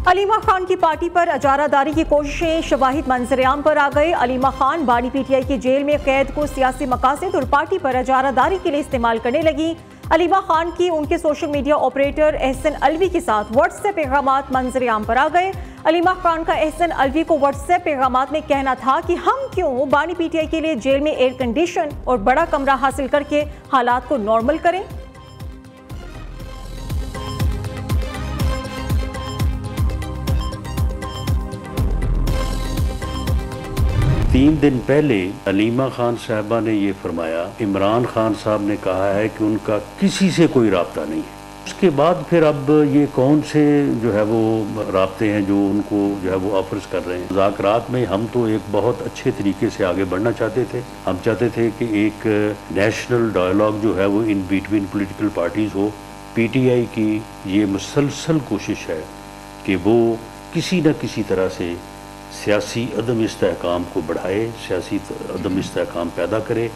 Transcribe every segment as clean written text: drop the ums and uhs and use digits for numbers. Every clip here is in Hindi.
अलीमा खान की पार्टी पर अजारादारी की कोशिशें शवाहिद मंजर-ए-आम पर आ गए। अलीमा खान बानी पीटीआई की जेल में कैद को सियासी मकासद और पार्टी पर अजारादारी के लिए इस्तेमाल करने लगी। अलीमा खान की उनके social media operator Ahsan Alvi के साथ व्हाट्सएप पैगामात मंजर-ए-आम पर आ गए। अलीमा खान का एहसन अलवी को व्हाट्सएप पैगामात में कहना था कि हम क्यों बानी पीटीआई के लिए जेल में एयर कंडीशन और बड़ा कमरा हासिल करके हालात को नॉर्मल करें। 3 दिन पहले अलीमा खान साहबा ने ये फरमाया, इमरान खान साहब ने कहा है कि उनका किसी से कोई राब्ता नहीं है। उसके बाद फिर अब ये कौन से जो है वो राब्ते हैं जो उनको जो है वो ऑफर्स कर रहे हैं। मुज़ाकरात में हम तो एक बहुत अच्छे तरीके से आगे बढ़ना चाहते थे। हम चाहते थे कि एक नेशनल डायलॉग जो है वो इन बिटवीन पॉलिटिकल पार्टीज़ हो। पीटीआई की ये मुसलसल कोशिश है कि वो किसी न किसी तरह से सियासी अदम इस्तेहकाम को बढ़ाए, सियासी अदम इस्तेहकाम पैदा करे।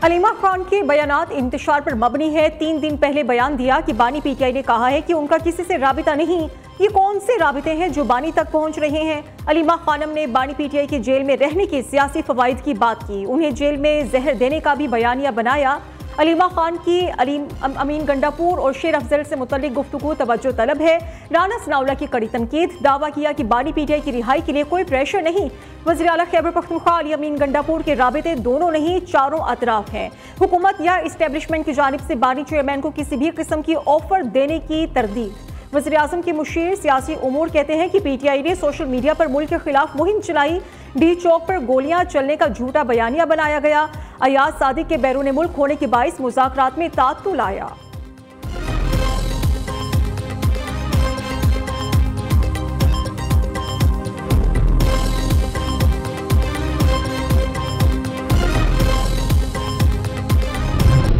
अलीमा खान के बयानात इंतशार पर मबनी है। 3 दिन पहले बयान दिया कि बानी पीटीआई ने कहा है कि उनका किसी से राबिता नहीं। ये कौन से राबिते हैं जो बानी तक पहुंच रहे हैं? अलीमा खानम ने बानी पीटीआई की जेल में रहने के सियासी फवाइद की बात की। उन्हें जेल में जहर देने का भी बयानिया बनाया। अलीमा खान की अमीन गंडापुर और शेर अफजल से मुतल्लिक गुफ्तगू तवज्जो तलब है। राना सनाउल्लाह की कड़ी तनकीद। दावा किया कि बानी पीटीआई की रिहाई के लिए कोई प्रेशर नहीं। वज़ीर आला खैबर पख्तूनख्वा अली अमीन गंडापुर के राबिते दोनों नहीं, चारों अतराफ हैं। हुकूमत या इस्टेब्लिशमेंट की जानिब से बानी चेयरमैन को किसी भी किस्म की ऑफर देने की तरदीद। वज़ीर आज़म के मुशीर सियासी उमूर कहते हैं कि पीटीआई ने सोशल मीडिया पर मुल्क के खिलाफ मुहिम चलाई। डी चौक पर गोलियां चलने का झूठा बयानिया बनाया गया। अयाज सादिक के बैरून मुल्क होने के बाइस मुज़ाकरात में तातुल आया।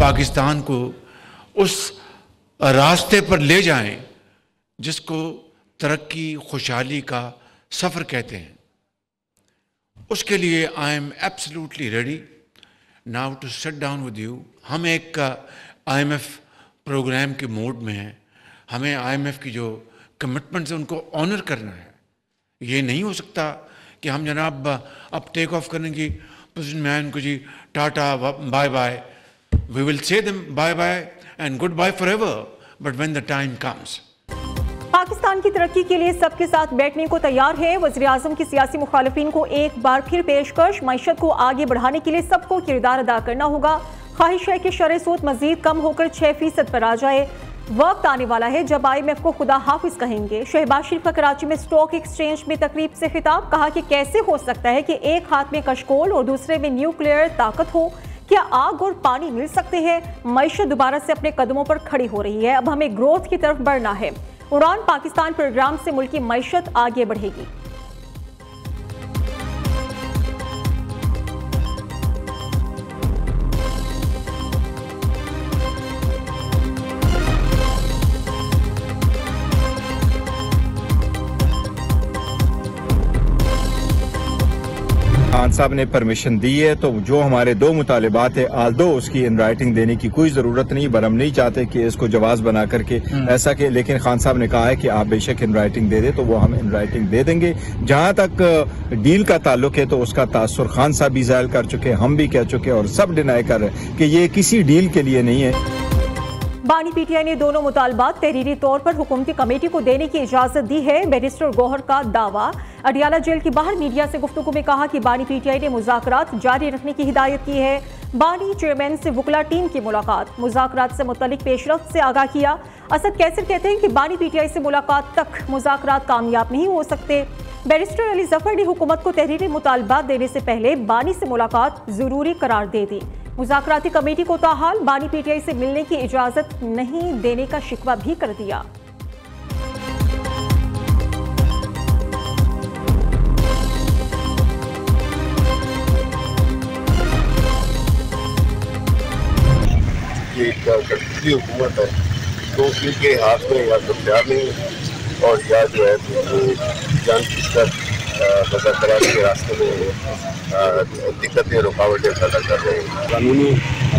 पाकिस्तान को उस रास्ते पर ले जाएं जिसको तरक्की खुशहाली का सफ़र कहते हैं। उसके लिए I am absolutely ready now to sit down with you. हम एक IMF प्रोग्राम के मोड में हैं। हमें IMF की जो कमिटमेंट्स हैं उनको ऑनर करना है। ये नहीं हो सकता कि हम जनाब अब टेक ऑफ करने की पोजीशन में आए, उनको जी tata bye bye, we will say them bye bye and goodbye forever, but when the time comes. Pakistan की तरक्की के लिए सबके साथ बैठने को तैयार है। वज़ीर आज़म की सियासी मुखालिफिन को एक बार फिर पेशकश। मईशत को आगे बढ़ाने के लिए सबको किरदार अदा करना होगा। ख्वाहिश है कि शरह सूद मजीद कम होकर 6% पर आ जाए। वक्त आने वाला है जब IMF को खुदा हाफिज कहेंगे। शहबाज शरीफ का कराची में स्टॉक एक्सचेंज में तकरीब से खिताब। कहा कि कैसे हो सकता है कि एक हाथ में कशकोल और दूसरे में न्यूक्लियर ताकत हो? क्या आग और पानी मिल सकते हैं? मईशत दोबारा से अपने कदमों पर खड़ी हो रही है। अब हमें ग्रोथ की तरफ बढ़ना है। उड़ान पाकिस्तान प्रोग्राम से मुल्क की मईशत आगे बढ़ेगी। खान साहब ने परमिशन दी है तो जो हमारे 2 मुतालिबात है, आल्दो उसकी इन राइटिंग देने की कोई जरूरत नहीं, पर हम नहीं चाहते कि इसको जवाब बना करके ऐसा कि, लेकिन खान साहब ने कहा है कि आप बेशक इन राइटिंग दे दे, तो वो हम इन राइटिंग दे देंगे। जहां तक डील का ताल्लुक है तो उसका तासुर खान साहब भी जाहिर कर चुके, हम भी कह चुके और सब डिनाई कर रहे हैं कि ये किसी डील के लिए नहीं है। बानी पीटीआई ने दोनों मुतालबात तहरीरी तौर पर हुकूमती कमेटी को देने की इजाजत दी है। बैरिस्टर गौहर का दावा। अडियाला जेल के बाहर मीडिया से गुफ्तगू में कहा कि बानी पीटीआई ने मुज़ाकरात जारी रखने की हिदायत की है। बानी चेयरमैन से वुकला टीम की मुलाकात, मुज़ाकरात से मुतल्लिक पेशरफ्त से आगाह किया। असद कैसर कहते हैं कि बानी पीटीआई से मुलाकात तक मुज़ाकरात कामयाब नहीं हो सकते। बैरिस्टर अली जफर ने हुकूमत को तहरीरी मुतालबात देने से पहले बानी से मुलाकात जरूरी करार दे दी। मुज़ाकराती कमेटी को ताहाल बानी पीटीआई से मिलने की इजाजत नहीं देने का शिकवा भी कर दिया। ये गठबंधन हुकूमत है तो उनके हाथ में या तैयार नहीं है और या जो है जानबूझकर मुज़ाकरात के रास्ते में दिक्कतें रुकावटें पैदा कर रहे हैं। कानूनी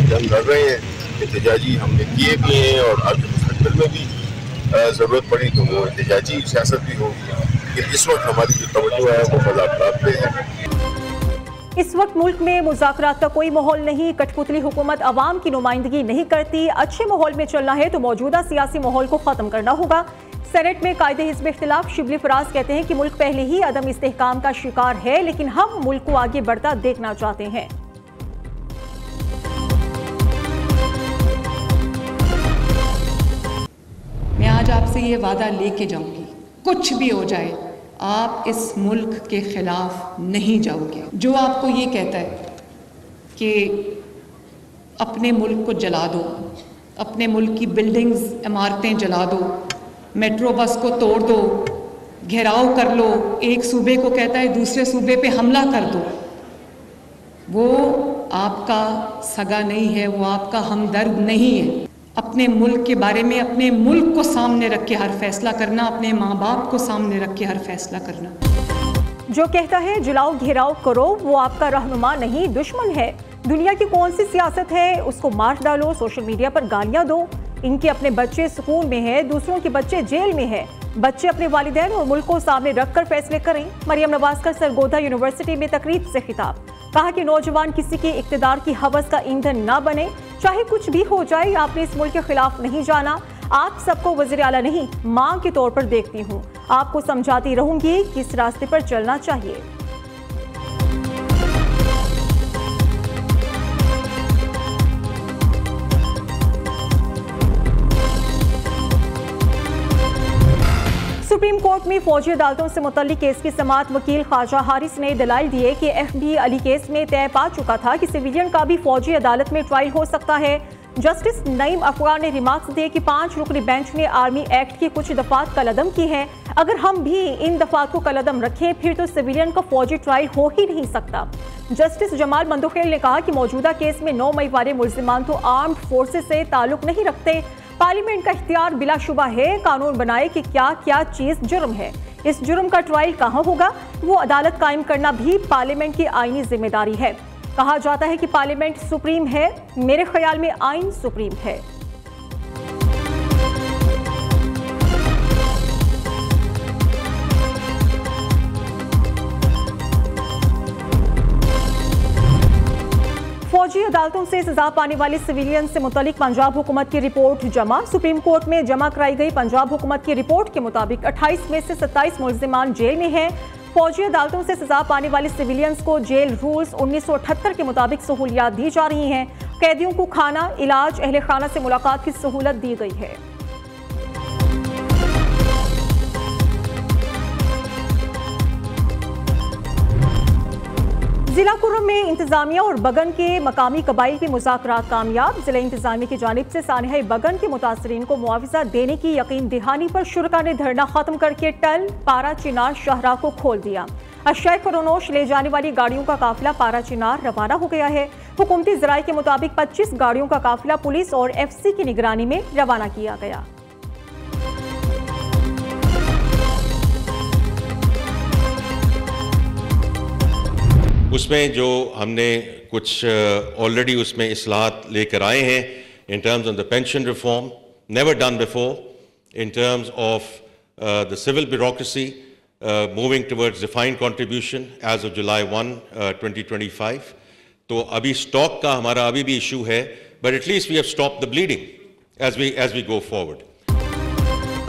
जंग लड़ रहे हैं, एहतजाजी हमने किए भी हैं और आगे मुस्तकबिल में भी ज़रूरत पड़ी तो वो एहतजाजी सियासत भी होगी, लेकिन इस वक्त हमारी जो तवज्जो है वो मुज़ाकरात पे है। इस वक्त मुल्क में मुज़ाकरात का कोई माहौल नहीं। कठपुतली हुकूमत अवाम की नुमाइंदगी नहीं करती। अच्छे माहौल में चलना है तो मौजूदा सियासी माहौल को ख़त्म करना होगा। सेनेट में कायदे हिज़्ब इख्तिलाफ शिबली फराज कहते हैं कि मुल्क पहले ही अदम इस्तेहकाम का शिकार है, लेकिन हम मुल्क को आगे बढ़ता देखना चाहते हैं। मैं आज आपसे ये वादा लेके जाऊंगी, कुछ भी हो जाए आप इस मुल्क के खिलाफ नहीं जाओगे। जो आपको ये कहता है कि अपने मुल्क को जला दो, अपने मुल्क की बिल्डिंग्स इमारतें जला दो, मेट्रो बस को तोड़ दो, घेराव कर लो, एक सूबे को कहता है दूसरे सूबे पे हमला कर दो, वो आपका सगा नहीं है, वो आपका हमदर्द नहीं है। अपने मुल्क के बारे में अपने मुल्क को सामने रख के हर फैसला करना, अपने माँ बाप को सामने रख के हर फैसला करना। जो कहता है जलाओ घेराव करो, वो आपका रहनुमा नहीं दुश्मन है। दुनिया की कौन सी सियासत है, उसको मार डालो, सोशल मीडिया पर गालियां दो। इनके अपने बच्चे सुकून में हैं, दूसरों के बच्चे जेल में हैं। बच्चे अपने वालिदैन और मुल्क को सामने रखकर फैसले करें। मरियम नवाज का सरगोधा यूनिवर्सिटी में तकरीब से खिताब, कहा कि नौजवान किसी के इक्तदार की हवस का ईंधन ना बने। चाहे कुछ भी हो जाए, आपने इस मुल्क के खिलाफ नहीं जाना। आप सबको वज़ीर आला नहीं, मां के तौर पर देखती हूँ। आपको समझाती रहूंगी किस रास्ते पर चलना चाहिए। सुप्रीम कोर्ट में फौजी अदालतों से मुतल्लिक केस की समाअत वकील ख्वाजा हारिस ने दलाइल दिए कि FB अली केस में तय पा चुका था कि सिविलियन का भी फौजी अदालत में ट्रायल हो सकता है। जस्टिस नईम अफगार ने रिमार्क्स दिए कि 5 रुकनी बेंच ने आर्मी एक्ट की कुछ दफात कलअदम की हैं। अगर हम भी इन दफात को कलअदम रखें फिर तो सिविलियन का फौजी ट्रायल हो ही नहीं सकता। जस्टिस जमाल मंदोखेल ने कहा कि मौजूदा केस में 9 मई वाले मुल्जिमान तो आर्म्ड फोर्सेस से ताल्लुक नहीं रखते। पार्लियामेंट का इख्तियार बिलाशुबा है कानून बनाए कि क्या क्या चीज जुर्म है। इस जुर्म का ट्रायल कहाँ होगा, वो अदालत कायम करना भी पार्लियामेंट की आईनी जिम्मेदारी है। कहा जाता है कि पार्लियामेंट सुप्रीम है, मेरे ख्याल में आइन सुप्रीम है। फौजी अदालतों से सजा पाने वाले सिविलियन से मुतल्लिक पंजाब हुकूमत की रिपोर्ट जमा। सुप्रीम कोर्ट में जमा कराई गई पंजाब हुकूमत की रिपोर्ट के मुताबिक 28 में से 27 मुल्जिमान जेल में हैं। फौजी अदालतों से सजा पाने वाले सिविलियंस को जेल रूल्स 1978 के मुताबिक सहूलियात दी जा रही हैं। कैदियों को खाना, इलाज, अहले खाना से मुलाकात की सहूलत दी गई है। जिला कुर्रम में इंतजामिया और बगन के मकामी कबाइल की मुज़ाकरात कामयाब। जिला इंतजामिया की जानिब से सानिहा बगन के मुतासरीन को मुआवजा देने की यकीन दहानी पर शुरका ने धरना खत्म करके टल पारा चिनार शाहराह को खोल दिया। अशाए फरोनोश ले जाने वाली गाड़ियों का काफिला पारा चिनार रवाना हो गया है। हुकूमती ज़राए के मुताबिक 25 गाड़ियों का काफिला पुलिस और FC की निगरानी में रवाना किया गया। उसमें जो हमने कुछ ऑलरेडी उसमें इस्लाहत लेकर आए हैं in terms of the pension reform never done before, in terms of the civil bureaucracy moving towards defined contribution as of July 1, 2025। तो अभी स्टॉक का हमारा अभी भी इशू है, but at least we have stop the bleeding as we go forward.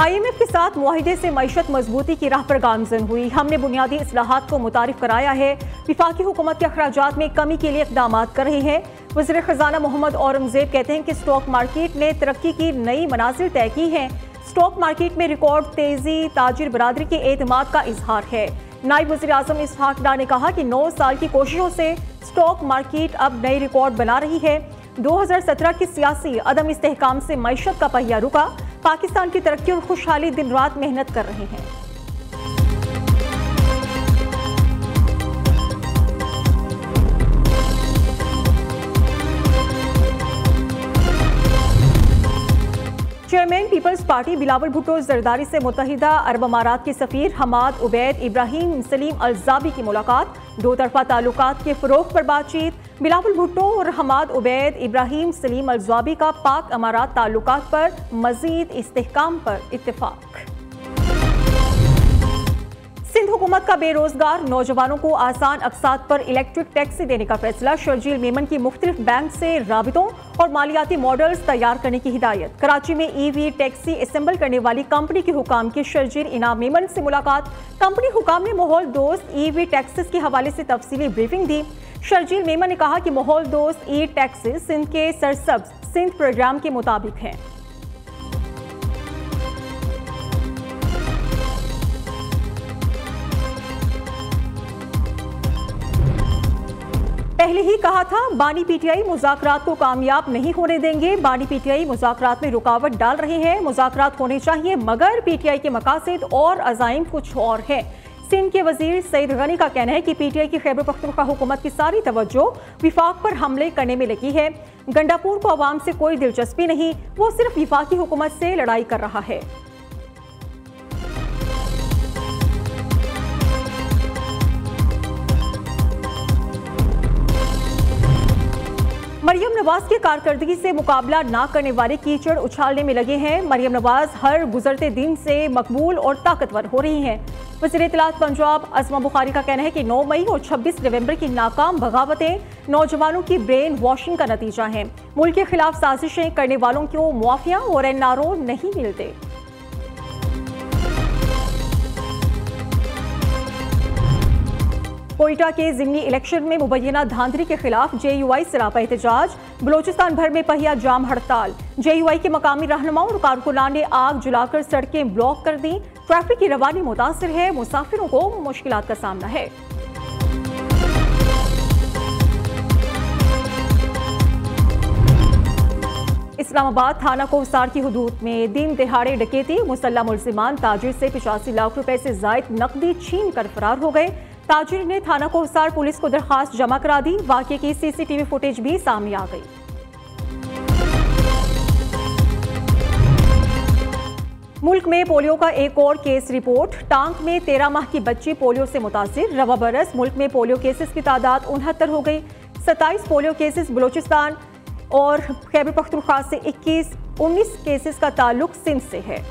IMF के साथ मुआहिदे से मईशत मजबूती की राह पर गामजन हुई। हमने बुनियादी इस्लाहात को मुतारिफ कराया है। विफाकी हुकूमत के अखराजात में कमी के लिए इक़दाम कर रहे हैं। वज़ीर ख़ज़ाना मोहम्मद औरंगज़ेब कहते हैं कि स्टॉक मार्केट ने तरक्की की नई मनाजिल तय की हैं। स्टॉक मार्केट में रिकॉर्ड तेज़ी ताजिर बरादरी के एतमाद का इजहार है। नायब वज़ीर आज़म इसहाक डार ने कहा कि 9 साल की कोशिशों से स्टॉक मार्केट अब नई रिकॉर्ड बना रही है। 2017 की सियासी अदम इस्तेहकाम से मईशत का पहिया रुका। पाकिस्तान की तरक्की और खुशहाली दिन रात मेहनत कर रहे हैं। चेयरमैन पीपल्स पार्टी बिलावल भुट्टो जरदारी से मुत्तहिदा अरब अमारात के सफीर हमाद उबैद इब्राहिम सलीम अलजाबी की मुलाकात, दो तरफा ताल्लुकात के फ़रोग़ पर बातचीत। बिलावल भुट्टो और हमाद उबैद इब्राहिम सलीम अलजाबी का पाक अमारात ताल्लुकात पर मज़ीद इस्तेहकाम पर इत्तेफाक। सिंध हुकूमत का बेरोजगार नौजवानों को आसान अक़सात पर इलेक्ट्रिक टैक्सी देने का फैसला, शर्जील मेमन की मुख्तलिफ बैंक से राबितों और मालियाती मॉडल्स तैयार करने की हिदायत। कराची में EV टैक्सी असेंबल करने वाली कंपनी के हुकाम की शर्जील इनाम मेमन से मुलाकात, कंपनी हुकाम ने माहौल दोस्त EV टैक्सीज के हवाले से तफसीली ब्रीफिंग दी। शर्जील मेमन ने कहा कि माहौल दोस्त ई टैक्सीज सिंध के सरसब्ज सिंध प्रोग्राम के मुताबिक हैं। पहले ही कहा था बानी PTI मुज़ाकरात को कामयाब नहीं होने देंगे। बानी PTI मुज़ाकरात में रुकावट डाल रहे हैं। मुज़ाकरात होने चाहिए मगर PTI के मकासद और अज़ाइम कुछ और है। सिंध के वजीर सईद गनी का कहना है कि PTI की खैबर पख्तूनख्वा हुकूमत की सारी तवज्जो विफाक पर हमले करने में लगी है। गंडापुर को आवाम से कोई दिलचस्पी नहीं, वो सिर्फ विफाकी हुकूमत से लड़ाई कर रहा है। मरियम नवाज की कारकर्दगी से मुकाबला ना करने वाले कीचड़ उछालने में लगे हैं। मरियम नवाज हर गुजरते दिन से मकबूल और ताकतवर हो रही हैं। वज़ीर इत्तलात पंजाब अज़मा बुखारी का कहना है कि 9 मई और 26 नवंबर की नाकाम बगावतें नौजवानों की ब्रेन वॉशिंग का नतीजा हैं। मुल्क के खिलाफ साजिशें करने वालों को मुआफिया और NRO नहीं मिलते। कोयटा के ज़िमनी इलेक्शन में मुबैना धांधली के खिलाफ JUI सरापा एहतजाज, बलोचिस्तान भर में पहिया जाम हड़ताल। JUI के मकामी रहनुमाओं और कारकुनान ने आग जलाकर सड़कें ब्लॉक कर दी। ट्रैफिक की रवानी मुतासिर है, मुसाफिरों को मुश्किलात का सामना है। इस्लामाबाद थाना कोहसार की हुदूद में दिन दिहाड़े डकैती, मुसल्लह मुल्जिमान ताजिर से 85 लाख रुपए से जायद नकदी छीन कर फरार हो गए। ताजिर ने थाना कोहसार पुलिस को दरखास्त जमा करा दी। वाक़े की CCTV फुटेज भी सामने आ गई। मुल्क में पोलियो का एक और केस रिपोर्ट, टांक में 13 माह की बच्ची पोलियो से मुतासिर। रवा बरस मुल्क में पोलियो केसेस की तादाद 69 हो गई। 27 पोलियो केसेस बलोचिस्तान और खैबर पख्तूनख्वा से 19 केसेस का ताल्लुक सिंध से है।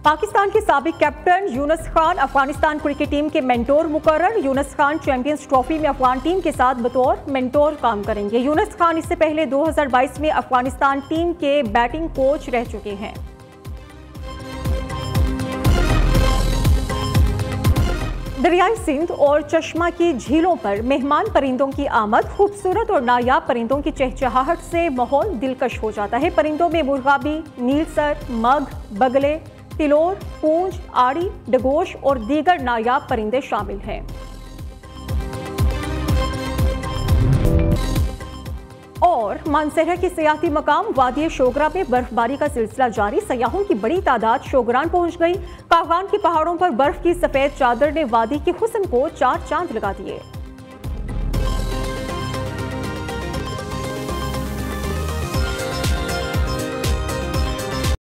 पाकिस्तान के साबिक captain Yunus Khan Afghanistan cricket team के मेंटोर मुकर्रर। यूनुस खान चैंपियंस ट्रॉफी में अफगान टीम के साथ बतौर मेंटोर काम करेंगे। यूनुस खान इससे पहले 2022 में अफगानिस्तान टीम के बैटिंग कोच रह चुके हैं। दरियाई सिंध और चश्मा की झीलों पर मेहमान परिंदों की आमद, खूबसूरत और नायाब परिंदों की चहचहाहट से माहौल दिलकश हो जाता है। परिंदों में मुर्गाबी, नीलसर, मग, बगले, तिलोर, पूंछ, आड़ी, डगोश और दीगर नायाब परिंदे शामिल हैं। और मानसहरा के सियाती मकाम वादी शोगरा में बर्फबारी का सिलसिला जारी, सयाहों की बड़ी तादाद शोगरान पहुंच गई। कागान के पहाड़ों पर बर्फ की सफेद चादर ने वादी के हुस्न को 4 चांद लगा दिए।